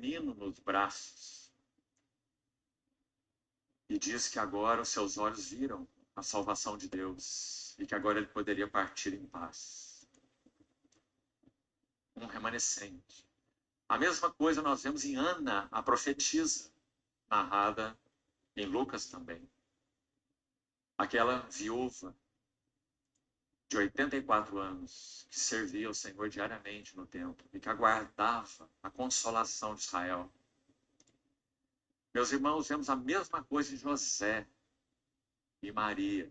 menino nos braços. E diz que agora os seus olhos viram a salvação de Deus e que agora ele poderia partir em paz. Um remanescente. A mesma coisa nós vemos em Ana, a profetisa, narrada em Lucas também. Aquela viúva de 84 anos que servia ao Senhor diariamente no templo e que aguardava a consolação de Israel. Meus irmãos, vemos a mesma coisa em José e Maria,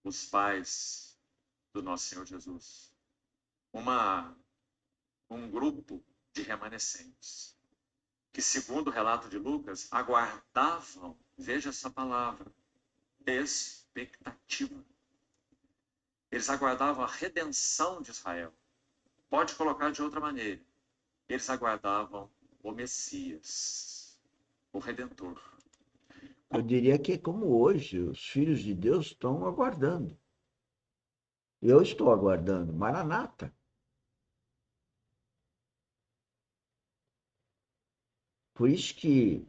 os pais do nosso Senhor Jesus. Um grupo de remanescentes, que segundo o relato de Lucas, aguardavam, veja essa palavra, expectativa. Eles aguardavam a redenção de Israel. Pode colocar de outra maneira. Eles aguardavam o Messias, o Redentor. Eu diria que é como hoje, os filhos de Deus estão aguardando. Eu estou aguardando, Maranata. Por isso que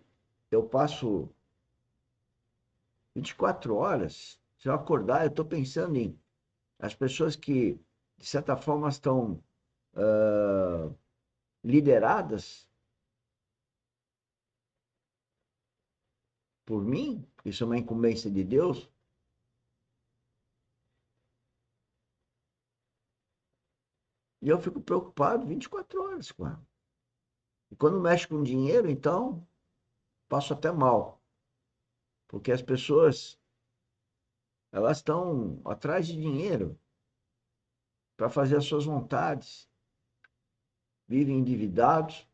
eu passo 24 horas, se eu acordar, eu estou pensando em as pessoas que, de certa forma, estão lideradas por mim, isso é uma incumbência de Deus. E eu fico preocupado 24 horas com ela. E quando mexe com dinheiro, então, passo até mal. Porque as pessoas, elas estão atrás de dinheiro para fazer as suas vontades. Vivem endividados.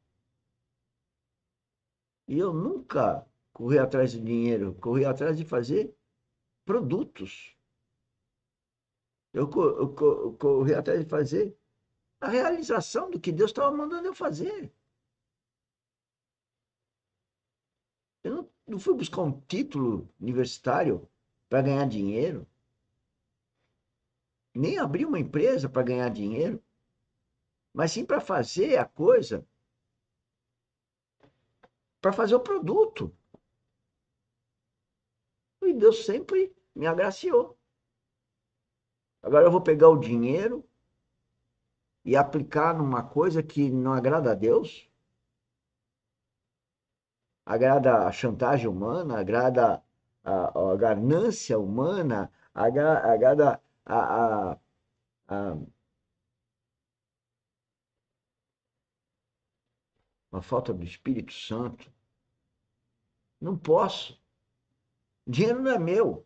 E eu nunca corri atrás de dinheiro, corri atrás de fazer produtos. Eu corri atrás de fazer a realização do que Deus estava mandando eu fazer. Eu não fui buscar um título universitário para ganhar dinheiro, nem abrir uma empresa para ganhar dinheiro, mas sim para fazer a coisa, para fazer o produto. E Deus sempre me agraciou. Agora eu vou pegar o dinheiro e aplicar numa coisa que não agrada a Deus? Agrada a chantagem humana, agrada a ganância humana, agrada a uma falta do Espírito Santo. Não posso. Dinheiro não é meu.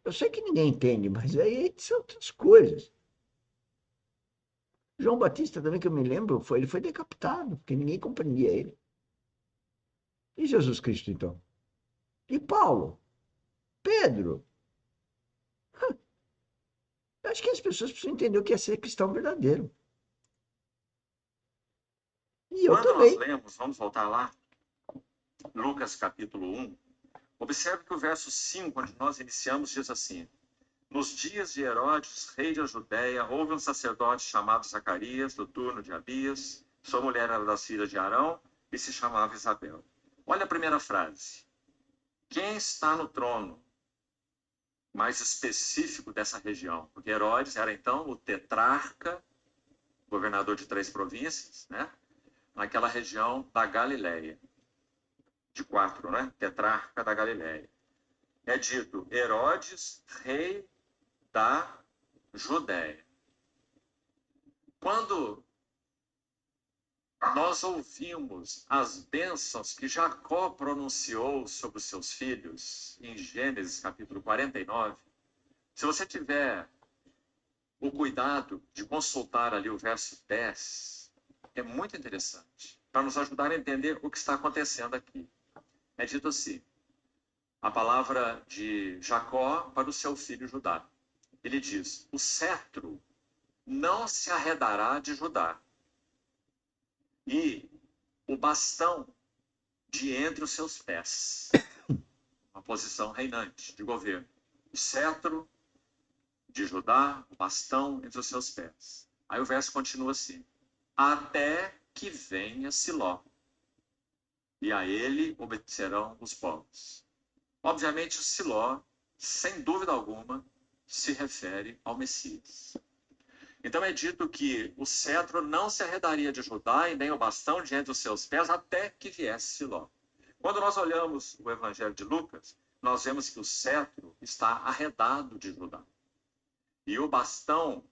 Eu sei que ninguém entende, mas aí são outras coisas. João Batista também, que eu me lembro, ele foi decapitado, porque ninguém compreendia ele. E Jesus Cristo, então? E Paulo? Pedro? Eu acho que as pessoas precisam entender o que é ser cristão verdadeiro. E eu Quando nós também. lemos, vamos voltar lá, Lucas capítulo 1, observe que o verso 5, onde nós iniciamos, diz assim: nos dias de Herodes, rei da Judéia, houve um sacerdote chamado Zacarias, do turno de Abias. Sua mulher era das filhas de Arão e se chamava Isabel. Olha a primeira frase. Quem está no trono mais específico dessa região? Porque Herodes era então o tetrarca, governador de 3 províncias, né? Naquela região da Galileia. De 4, né? Tetrarca da Galileia. É dito Herodes, rei da Judéia. Quando nós ouvimos as bênçãos que Jacó pronunciou sobre os seus filhos, em Gênesis capítulo 49, se você tiver o cuidado de consultar ali o verso 10, é muito interessante, para nos ajudar a entender o que está acontecendo aqui. É dito assim, a palavra de Jacó para o seu filho Judá. Ele diz, o cetro não se arredará de Judá, e o bastão de entre os seus pés. Uma posição reinante de governo. O cetro de Judá, o bastão entre os seus pés. Aí o verso continua assim. Até que venha Siló, e a ele obedecerão os povos. Obviamente, o Siló, sem dúvida alguma, se refere ao Messias. Então é dito que o cetro não se arredaria de Judá e nem o bastão de entre os seus pés até que viesse Siló. Quando nós olhamos o Evangelho de Lucas, nós vemos que o cetro está arredado de Judá. E o bastão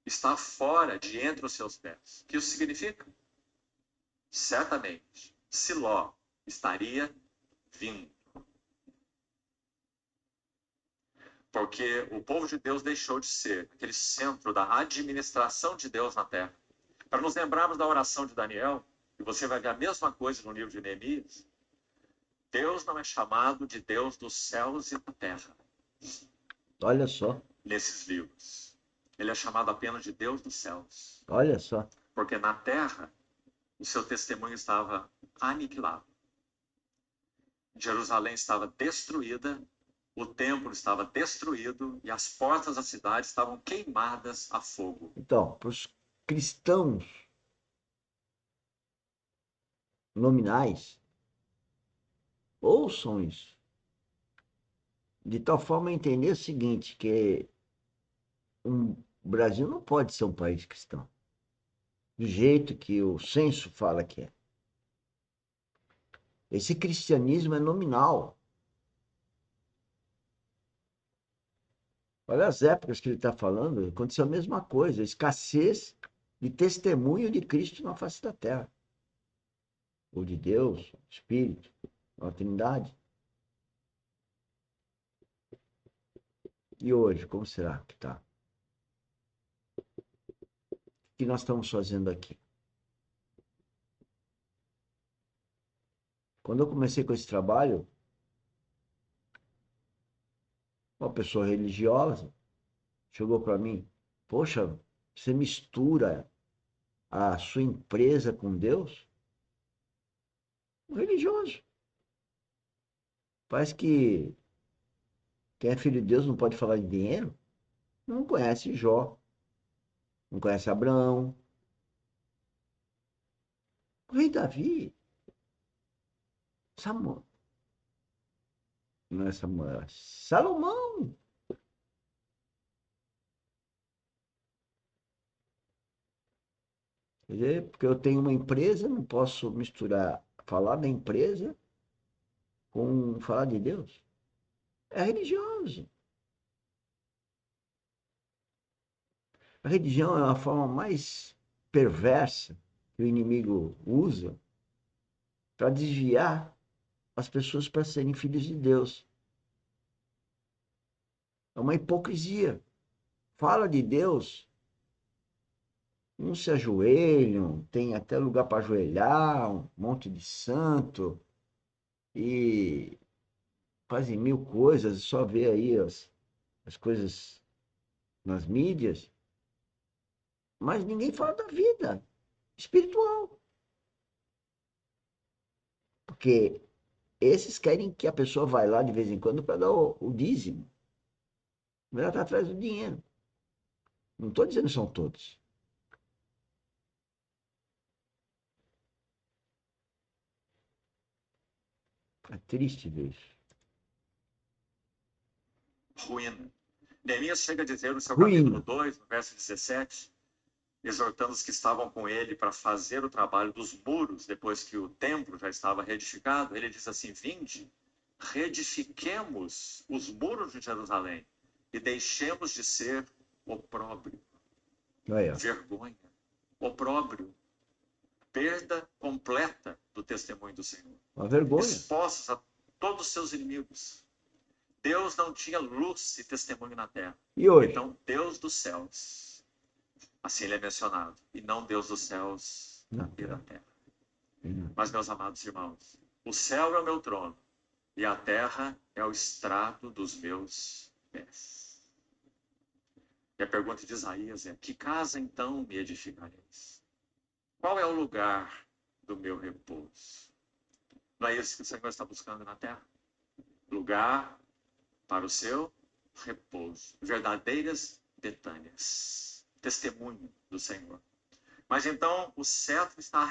está fora de entre os seus pés. O que isso significa? Certamente, Siló estaria vindo. Porque o povo de Deus deixou de ser aquele centro da administração de Deus na terra. Para nos lembrarmos da oração de Daniel, e você vai ver a mesma coisa no livro de Neemias, Deus não é chamado de Deus dos céus e da terra. Olha só, Nesses livros. Ele é chamado apenas de Deus dos céus. olha só. Porque na terra, o seu testemunho estava aniquilado. Jerusalém estava destruída, o templo estava destruído e as portas da cidade estavam queimadas a fogo. Então, para os cristãos nominais, ouçam isso. De tal forma a entender o seguinte, que o Brasil não pode ser um país cristão. Do jeito que o censo fala que é. Esse cristianismo é nominal. Olha as épocas que ele está falando, aconteceu a mesma coisa, a escassez de testemunho de Cristo na face da terra. Ou de Deus, Espírito, a Trindade. E hoje, como será que está? O que nós estamos fazendo aqui? Quando eu comecei com esse trabalho, uma pessoa religiosa chegou para mim, poxa, você mistura a sua empresa com Deus? Um religioso. Parece que quem é filho de Deus não pode falar de dinheiro. Não conhece Jó, não conhece Abraão. O rei Davi, Samuel, não é Samuel, é Salomão. Quer dizer, porque eu tenho uma empresa, não posso misturar falar da empresa com falar de Deus. É religioso. A religião é uma forma mais perversa que o inimigo usa para desviar as pessoas para serem filhos de Deus. É uma hipocrisia. Fala de Deus, uns se ajoelham, tem até lugar para ajoelhar, um monte de santo, e fazem mil coisas, só vê aí as coisas nas mídias, mas ninguém fala da vida espiritual. Porque esses querem que a pessoa vá lá de vez em quando para dar o dízimo. Ela está atrás do dinheiro. Não estou dizendo que são todos. É triste ver isso. Ruína. Neemias chega a dizer no seu Ruína. capítulo 2, no verso 17, exortando os que estavam com ele para fazer o trabalho dos muros, depois que o templo já estava reedificado, ele diz assim: vinde, reedifiquemos os muros de Jerusalém e deixemos de ser opróbrio, Aí, ó. vergonha, opróbrio, perda completa do testemunho do Senhor. Uma vergonha. Expostos a todos os seus inimigos. Deus não tinha luz e testemunho na terra. E hoje? Então, Deus dos céus, assim ele é mencionado, e não Deus dos céus Não. e da terra. Mas, meus amados irmãos, o céu é o meu trono e a terra é o estrado dos meus pés. E a pergunta de Isaías é: que casa então me edificareis? Qual é o lugar do meu repouso? Não é isso que o Senhor está buscando na terra? Lugar para o seu repouso. Verdadeiras Betânias. Testemunho do Senhor. Mas então o cetro está